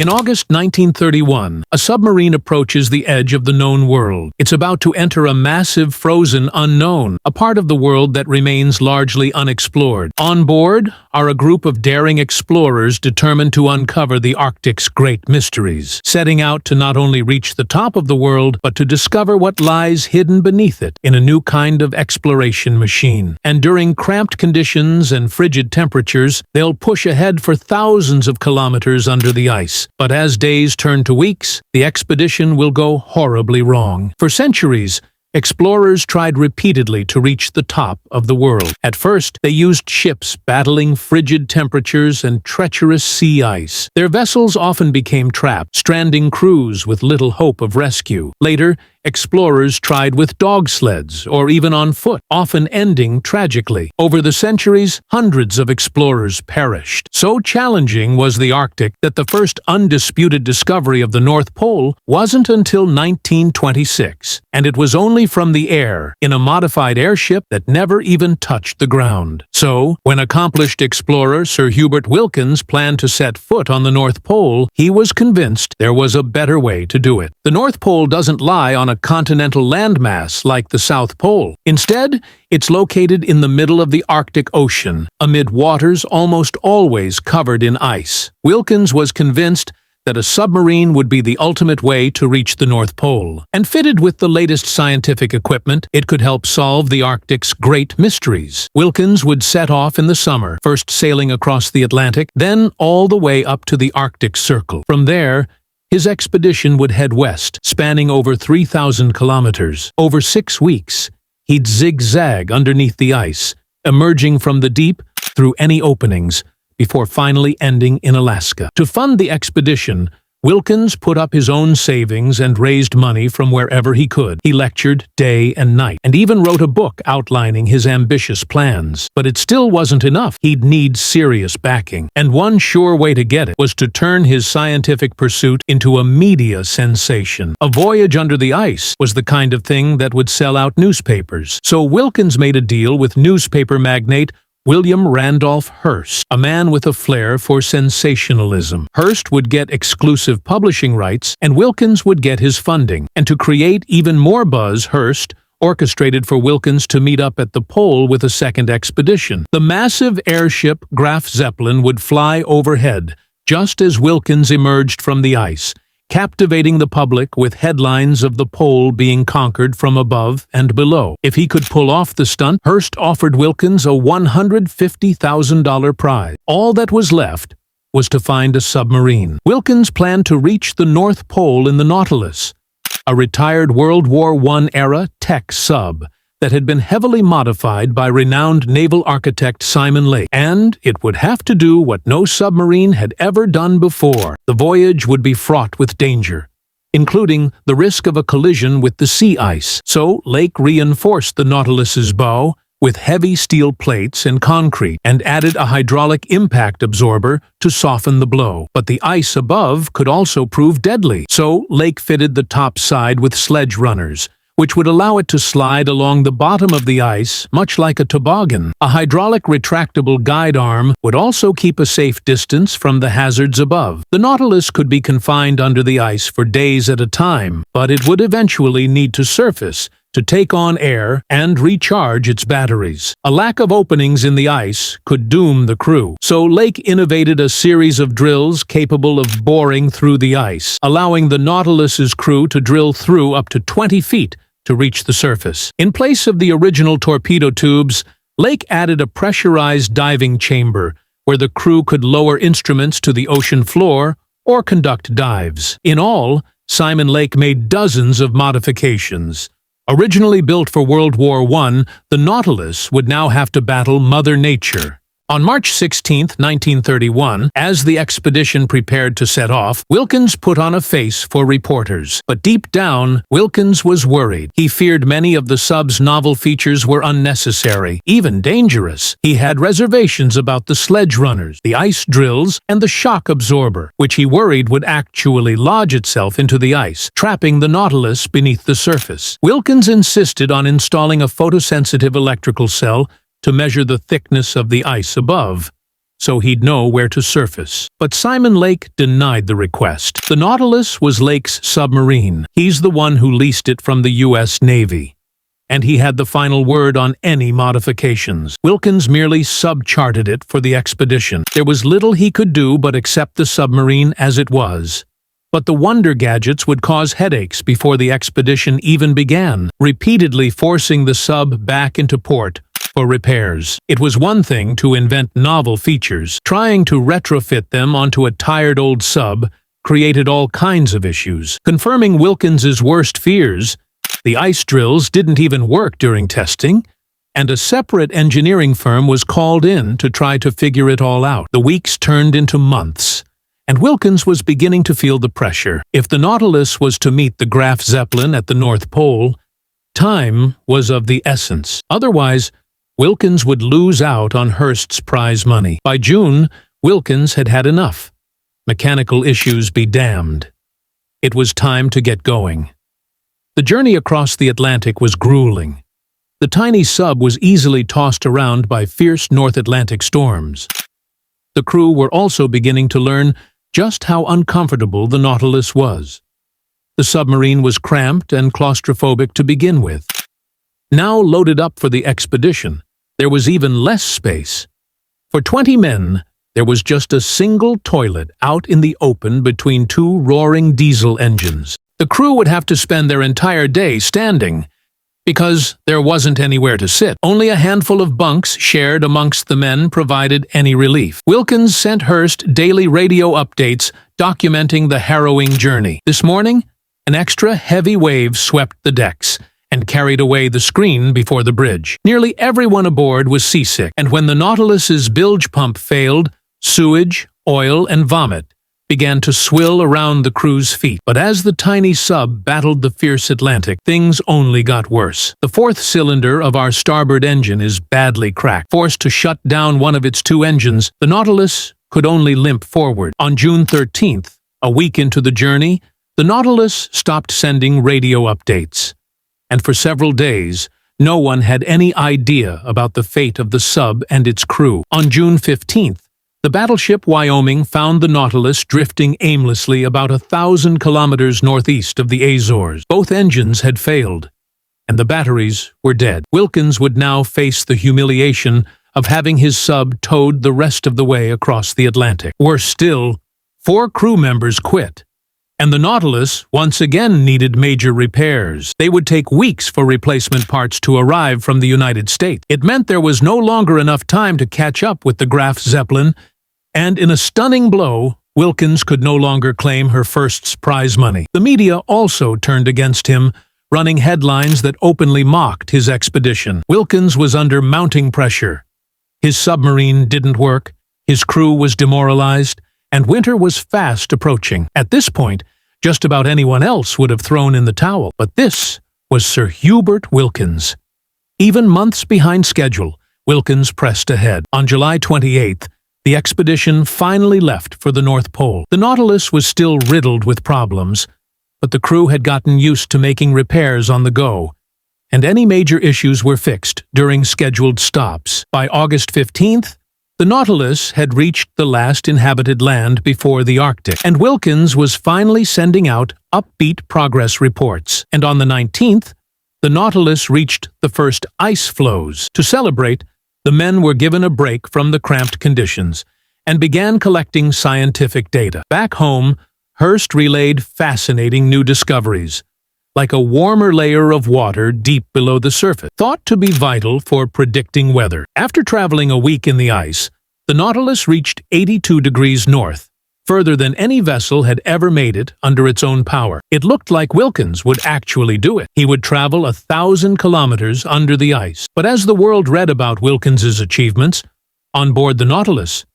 In August 1931, a submarine approaches the edge of the known world. It's about to enter a massive frozen unknown, a part of the world that remains largely unexplored. On board are a group of daring explorers determined to uncover the Arctic's great mysteries, setting out to not only reach the top of the world, but to discover what lies hidden beneath it in a new kind of exploration machine. And during cramped conditions and frigid temperatures, they'll push ahead for thousands of kilometers under the ice. But as days turn to weeks, the expedition will go horribly wrong. For centuries, explorers tried repeatedly to reach the top of the world. At first, they used ships battling frigid temperatures and treacherous sea ice. Their vessels often became trapped, stranding crews with little hope of rescue. Later, explorers tried with dogsleds or even on foot, often ending tragically. Over the centuries, hundreds of explorers perished. So challenging was the Arctic that the first undisputed discovery of the North Pole wasn't until 1926, and it was only from the air, in a modified airship that never even touched the ground. So, when accomplished explorer Sir Hubert Wilkins planned to set foot on the North Pole, he was convinced there was a better way to do it. The North Pole doesn't lie on a continental landmass like the South Pole. Instead, it's located in the middle of the Arctic Ocean, amid waters almost always covered in ice. Wilkins was convinced that a submarine would be the ultimate way to reach the North Pole. And fitted with the latest scientific equipment, it could help solve the Arctic's great mysteries. Wilkins would set off in the summer, first sailing across the Atlantic, then all the way up to the Arctic Circle. From there, his expedition would head west, spanning over 3,000 kilometers. Over 6 weeks, he'd zigzag underneath the ice, emerging from the deep through any openings, before finally ending in Alaska. To fund the expedition, Wilkins put up his own savings and raised money from wherever he could. He lectured day and night, and even wrote a book outlining his ambitious plans. But it still wasn't enough. He'd need serious backing. And one sure way to get it was to turn his scientific pursuit into a media sensation. A voyage under the ice was the kind of thing that would sell out newspapers. So Wilkins made a deal with newspaper magnate William Randolph Hearst, a man with a flair for sensationalism. Hearst would get exclusive publishing rights, and Wilkins would get his funding. And to create even more buzz, Hearst orchestrated for Wilkins to meet up at the pole with a second expedition. The massive airship Graf Zeppelin would fly overhead, just as Wilkins emerged from the ice, captivating the public with headlines of the pole being conquered from above and below. If he could pull off the stunt, Hearst offered Wilkins a $150,000 prize. All that was left was to find a submarine. Wilkins planned to reach the North Pole in the Nautilus, a retired World War I-era tech sub that had been heavily modified by renowned naval architect Simon Lake, and it would have to do what no submarine had ever done before. The voyage would be fraught with danger, including the risk of a collision with the sea ice. So Lake reinforced the Nautilus's bow with heavy steel plates and concrete, and added a hydraulic impact absorber to soften the blow. But the ice above could also prove deadly, so Lake fitted the top side with sledge runners, which would allow it to slide along the bottom of the ice, much like a toboggan. A hydraulic retractable guide arm would also keep a safe distance from the hazards above. The Nautilus could be confined under the ice for days at a time, but it would eventually need to surface to take on air and recharge its batteries. A lack of openings in the ice could doom the crew, so Lake innovated a series of drills capable of boring through the ice, allowing the Nautilus's crew to drill through up to 20 feet to reach the surface. In place of the original torpedo tubes, Lake added a pressurized diving chamber where the crew could lower instruments to the ocean floor or conduct dives. In all, Simon Lake made dozens of modifications. Originally built for World War I, the Nautilus would now have to battle Mother Nature. On March 16, 1931, as the expedition prepared to set off, Wilkins put on a face for reporters. But deep down, Wilkins was worried. He feared many of the sub's novel features were unnecessary, even dangerous. He had reservations about the sledge runners, the ice drills, and the shock absorber, which he worried would actually lodge itself into the ice, trapping the Nautilus beneath the surface. Wilkins insisted on installing a photosensitive electrical cell to measure the thickness of the ice above. so he'd know where to surface. But Simon Lake denied the request. The Nautilus was Lake's submarine. He's the one who leased it from the U.S. Navy, and he had the final word on any modifications. Wilkins merely subcharted it for the expedition. There was little he could do but accept the submarine as it was. But the wonder gadgets would cause headaches before the expedition even began, repeatedly forcing the sub back into port for repairs. It was one thing to invent novel features. Trying to retrofit them onto a tired old sub created all kinds of issues. Confirming Wilkins's worst fears, the ice drills didn't even work during testing, and a separate engineering firm was called in to try to figure it all out. The weeks turned into months, and Wilkins was beginning to feel the pressure. If the Nautilus was to meet the Graf Zeppelin at the North Pole, time was of the essence. Otherwise, Wilkins would lose out on Hearst's prize money. By June, Wilkins had had enough. Mechanical issues be damned. It was time to get going. The journey across the Atlantic was grueling. The tiny sub was easily tossed around by fierce North Atlantic storms. The crew were also beginning to learn just how uncomfortable the Nautilus was. The submarine was cramped and claustrophobic to begin with. Now loaded up for the expedition, there was even less space. For 20 men, there was just a single toilet out in the open between two roaring diesel engines. The crew would have to spend their entire day standing, because there wasn't anywhere to sit. Only a handful of bunks shared amongst the men provided any relief. Wilkins sent Hearst daily radio updates documenting the harrowing journey. This morning, an extra heavy wave swept the decks and carried away the screen before the bridge. Nearly everyone aboard was seasick, and when the Nautilus's bilge pump failed, sewage, oil, and vomit began to swill around the crew's feet. But as the tiny sub battled the fierce Atlantic, things only got worse. The fourth cylinder of our starboard engine is badly cracked. Forced to shut down one of its two engines, the Nautilus could only limp forward. On June 13th, a week into the journey, the Nautilus stopped sending radio updates. And for several days, no one had any idea about the fate of the sub and its crew. On June 15th, the battleship Wyoming found the Nautilus drifting aimlessly about 1,000 kilometers northeast of the Azores. Both engines had failed, and the batteries were dead. Wilkins would now face the humiliation of having his sub towed the rest of the way across the Atlantic. Worse still, 4 crew members quit, and the Nautilus once again needed major repairs. They would take weeks for replacement parts to arrive from the United States. It meant there was no longer enough time to catch up with the Graf Zeppelin, and in a stunning blow, Wilkins could no longer claim her first's prize money. The media also turned against him, running headlines that openly mocked his expedition. Wilkins was under mounting pressure. His submarine didn't work, his crew was demoralized, and winter was fast approaching. At this point, just about anyone else would have thrown in the towel, but this was Sir Hubert Wilkins. Even months behind schedule, Wilkins pressed ahead. On July 28th, the expedition finally left for the North Pole. The Nautilus was still riddled with problems, but the crew had gotten used to making repairs on the go, and any major issues were fixed during scheduled stops. By August 15th, the Nautilus had reached the last inhabited land before the Arctic, and Wilkins was finally sending out upbeat progress reports. And on the 19th, the Nautilus reached the first ice floes. To celebrate, the men were given a break from the cramped conditions and began collecting scientific data. Back home, Hearst relayed fascinating new discoveries, like a warmer layer of water deep below the surface, thought to be vital for predicting weather. After traveling a week in the ice, the Nautilus reached 82 degrees north, further than any vessel had ever made it under its own power. It looked like Wilkins would actually do it. He would travel 1,000 kilometers under the ice. But as the world read about Wilkins's achievements on board the Nautilus,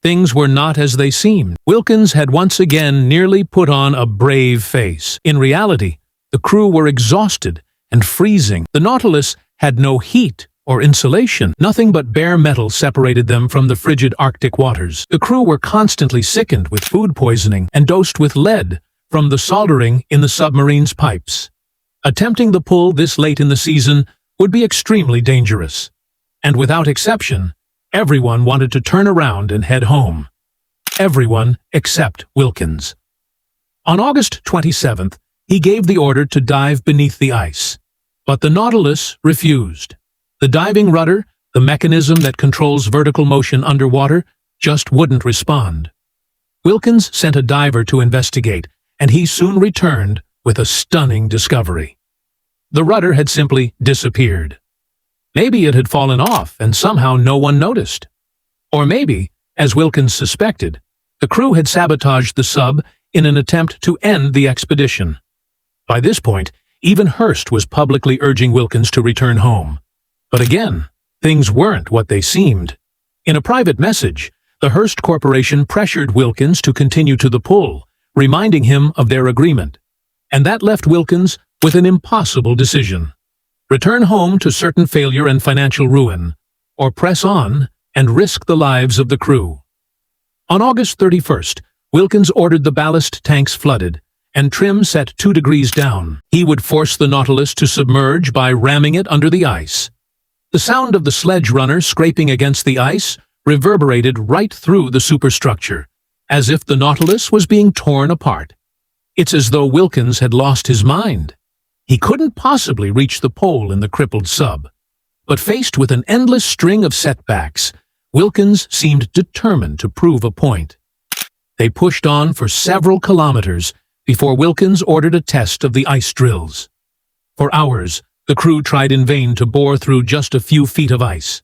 things were not as they seemed. Wilkins had once again nearly put on a brave face. In reality, the crew were exhausted and freezing. The Nautilus had no heat or insulation. Nothing but bare metal separated them from the frigid Arctic waters. The crew were constantly sickened with food poisoning and dosed with lead from the soldering in the submarine's pipes. Attempting the pull this late in the season would be extremely dangerous. And without exception, Everyone wanted to turn around and head home. Everyone except Wilkins. On August 27th, he gave the order to dive beneath the ice. But the Nautilus refused. The diving rudder, the mechanism that controls vertical motion underwater, just wouldn't respond. Wilkins sent a diver to investigate, and he soon returned with a stunning discovery. The rudder had simply disappeared. Maybe it had fallen off and somehow no one noticed. Or maybe, as Wilkins suspected, the crew had sabotaged the sub in an attempt to end the expedition. By this point, even Hearst was publicly urging Wilkins to return home. But again, things weren't what they seemed. In a private message, the Hearst Corporation pressured Wilkins to continue to the pull, reminding him of their agreement. And that left Wilkins with an impossible decision. Return home to certain failure and financial ruin, or press on and risk the lives of the crew. On August 31st, Wilkins ordered the ballast tanks flooded, and trim set 2 degrees down. He would force the Nautilus to submerge by ramming it under the ice. The sound of the sledge runner scraping against the ice reverberated right through the superstructure, as if the Nautilus was being torn apart. It's as though Wilkins had lost his mind. He couldn't possibly reach the pole in the crippled sub. But faced with an endless string of setbacks, Wilkins seemed determined to prove a point. They pushed on for several kilometers before Wilkins ordered a test of the ice drills. For hours, the crew tried in vain to bore through just a few feet of ice.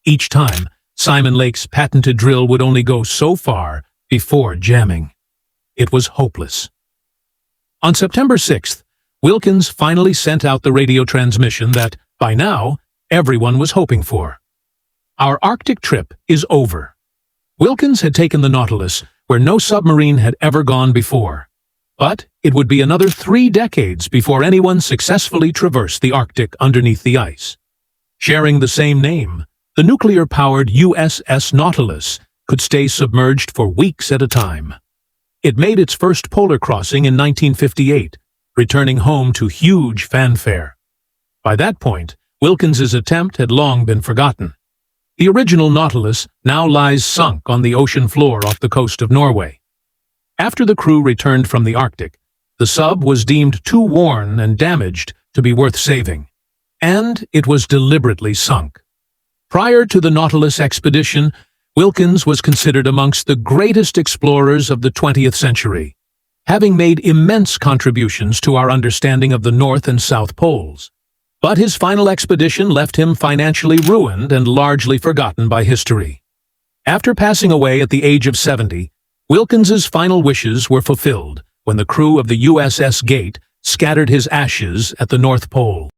Each time, Simon Lake's patented drill would only go so far before jamming. It was hopeless. On September 6th, Wilkins finally sent out the radio transmission that, by now, everyone was hoping for. Our Arctic trip is over. Wilkins had taken the Nautilus where no submarine had ever gone before. But it would be another 3 decades before anyone successfully traversed the Arctic underneath the ice. Sharing the same name, the nuclear-powered USS Nautilus could stay submerged for weeks at a time. It made its first polar crossing in 1958, returning home to huge fanfare. By that point, Wilkins's attempt had long been forgotten. The original Nautilus now lies sunk on the ocean floor off the coast of Norway. After the crew returned from the Arctic, the sub was deemed too worn and damaged to be worth saving, and it was deliberately sunk. Prior to the Nautilus expedition, Wilkins was considered amongst the greatest explorers of the 20th century, having made immense contributions to our understanding of the North and South Poles. But his final expedition left him financially ruined and largely forgotten by history. After passing away at the age of 70, Wilkins's final wishes were fulfilled when the crew of the USS Gate scattered his ashes at the North Pole.